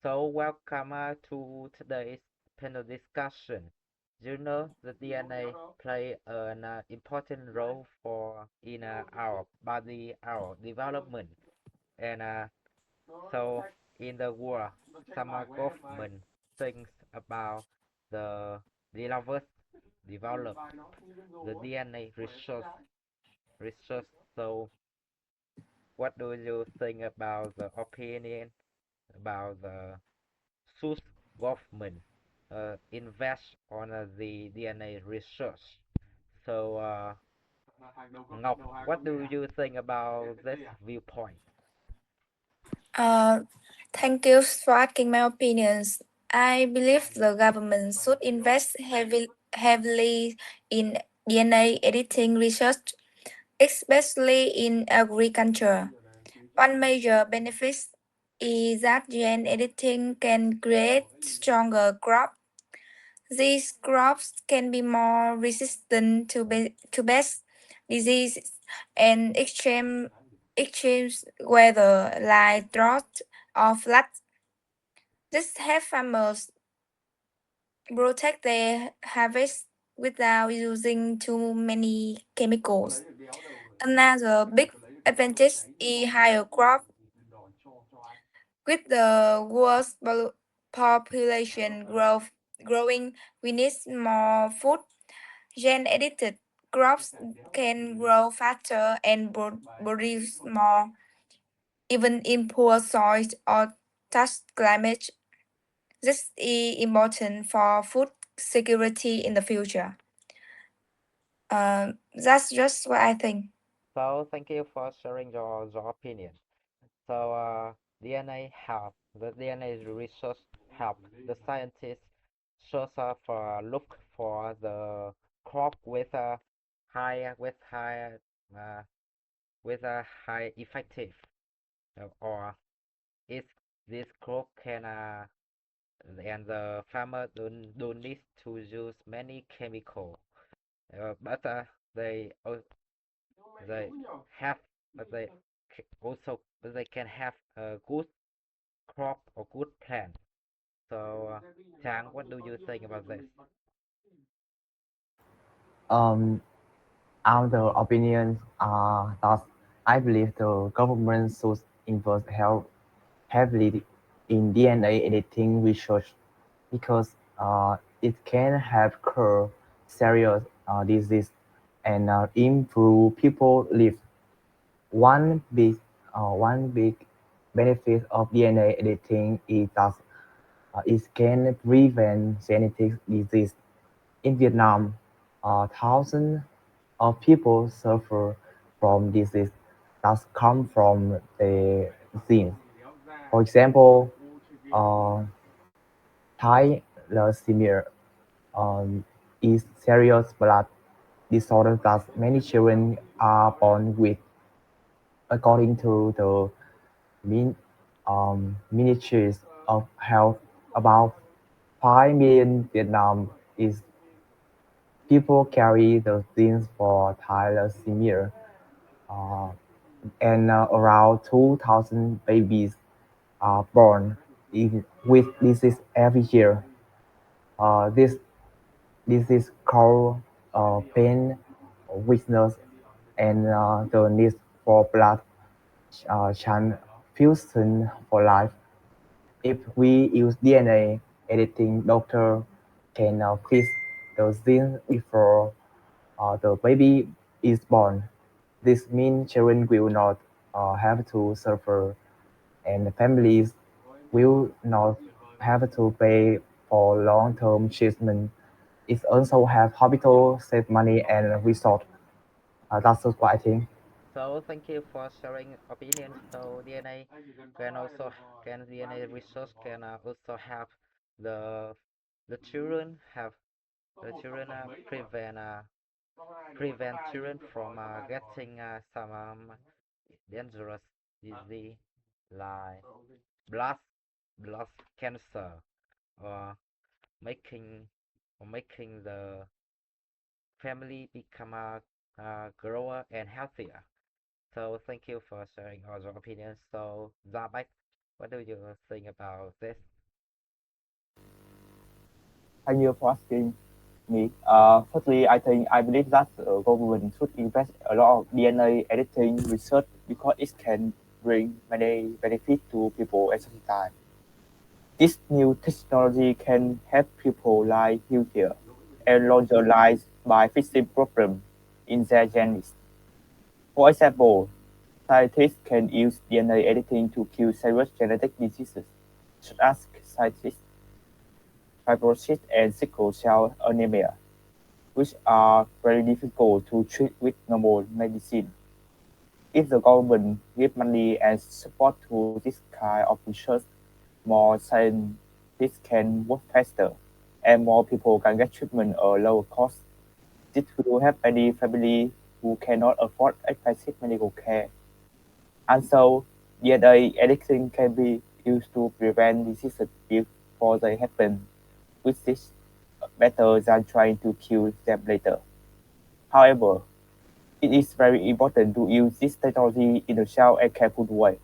So welcome to today's panel discussion. You know the DNA play an important role for in our body, our development, and so in the world, some government thinks about the developers develop the DNA research. So what do you think about the opinion about the Swiss government invest on the DNA research? So, Ngọc, what do you think about this viewpoint? Uh, Thank you for asking my opinions. I believe the government should invest heavily in DNA editing research, especially in agriculture. One major benefit is that gene editing can create stronger crops. These crops can be more resistant to pest diseases and extreme weather like drought or floods. This helps farmers protect their harvest without using too many chemicals. Another big advantage is higher crop. With the world's population growing, we need more food. Gene edited crops can grow faster and produce more, even in poor soils or tough climate. This is important for food security in the future. That's just what I think. So, thank you for sharing your opinion. So, DNA help the DNA research help the scientists search for look for the crop with a high uh, with a high effective or is this crop can and the farmer don't need to use many chemical but they they have but they also but they can have a good crop or good plant. So Chang, what do you think about this? Um, Other opinions are that I believe the government should invest heavily in DNA editing research because it can help cure serious disease and improve people life. One big benefit of DNA editing is that it can prevent genetic disease. In Vietnam, thousands of people suffer from disease that come from the genes. For example, uh, thalassemia is serious blood disorder that many children are born with. According to the min, Ministries of Health, about 5 million Vietnam is people carry the genes for thalassemia, uh, and around 2,000 babies are born with disease every year. This is called pain, weakness, and the need for blood transfusion for life. If we use DNA editing, doctor can fix the gene before the baby is born. This means children will not have to suffer, and families will not have to pay for long-term treatment. It also helps hospitals save money and resource. That's what I think. So thank you for sharing opinions. So DNA can also can DNA research can also help the the children have the children prevent children from getting some dangerous disease like blood blood cancer or making making the family become grower and healthier. So thank you for sharing all your opinions. So Zabak, What do you think about this? Thank you for asking me. Firstly, I believe that the government should invest a lot of DNA editing research because it can bring many benefits to people at the same time. This new technology can help people live healthier and longer lives by fixing problems in their genes. For example, scientists can use DNA editing to cure serious genetic diseases such as cystic fibrosis and sickle cell anemia, which are very difficult to treat with normal medicine. If the government give money and support to this kind of research, more scientists can work faster, and more people can get treatment at lower cost. This will help many families who cannot afford expensive medical care. Also, DNA editing can be used to prevent diseases before they happen, which is better than trying to cure them later. However, it is very important to use this technology in a sound and careful way.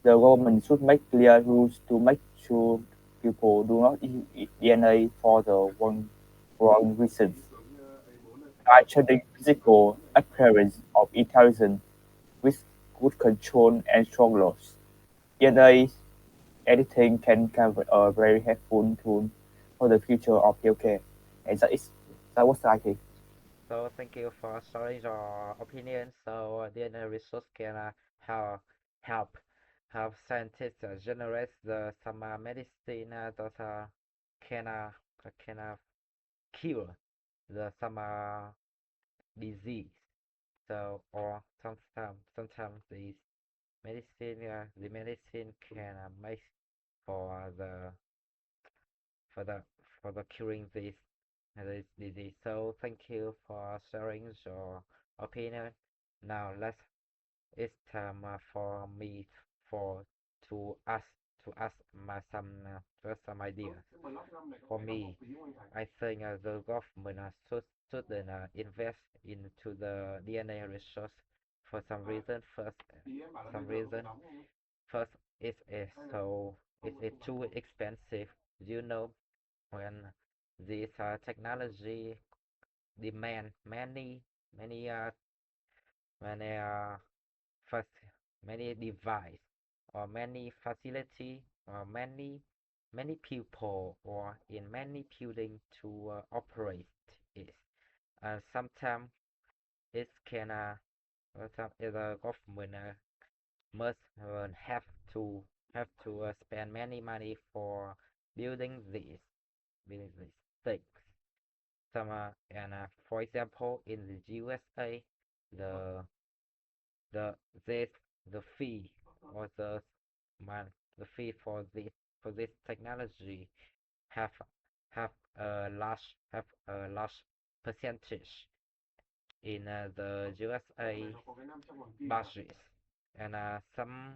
The government should make clear rules to make sure people do not use DNA for the wrong reasons, like changing physical appearance of intelligence with good control and strong laws. DNA editing can be a very helpful tool for the future of healthcare. And that was I think. So thank you for sharing your opinion. So DNA resource can help help scientists generate some medicine that can can cure the some disease. So or sometimes the medicine can make for the for the for the curing this disease. So thank you for sharing your opinion. Now it's time for me for to ask my some ideas. For me, I think the government shouldn't invest into the DNA research for some reason. Some reason first it's too expensive. You know when this technology demand many first many device or many facility or many people or in many building to operate it. Sometimes it can the government must have to spend many money for building these things. Some and for example, in the USA, the the this the fee or man the fee for this technology have have a large percentage in the USA budget, and some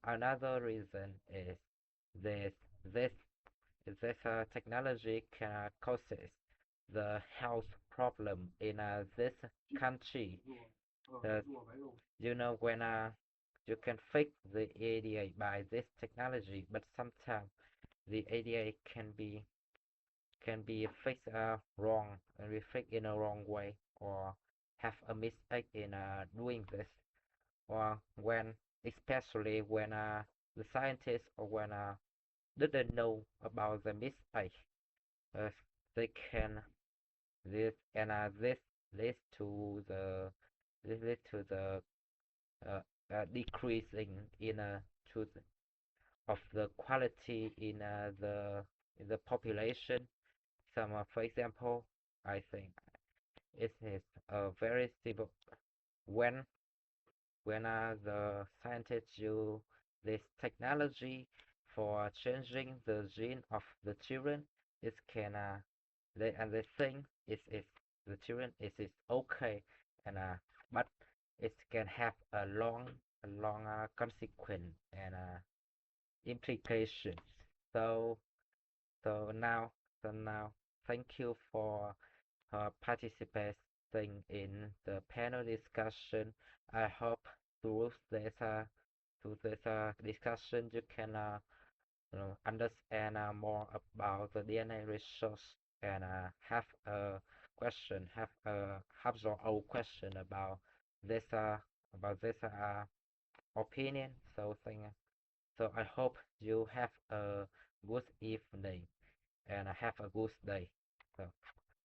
another reason is this this this technology can causes the health problem in this country. Uh, you know when you can fix the ADA by this technology, but sometimes the ADA can be fixed wrong and be fixed in a wrong way or have a mistake in doing this, or when especially when the scientists or when didn't know about the mistake, uh, they can this and this leads to the this leads to the uh, decreasing in to the, of the quality in the population. Some for example, I think it is very simple when the scientists use this technology for changing the gene of the children, it can they think is the children is okay, and but it can have a long consequence and implications. So so now so now thank you for participating in the panel discussion. I hope through this to this discussion, you can understand more about the DNA resource and have a question, have your own question about this opinion. So I hope you have a good evening and have a good day. So.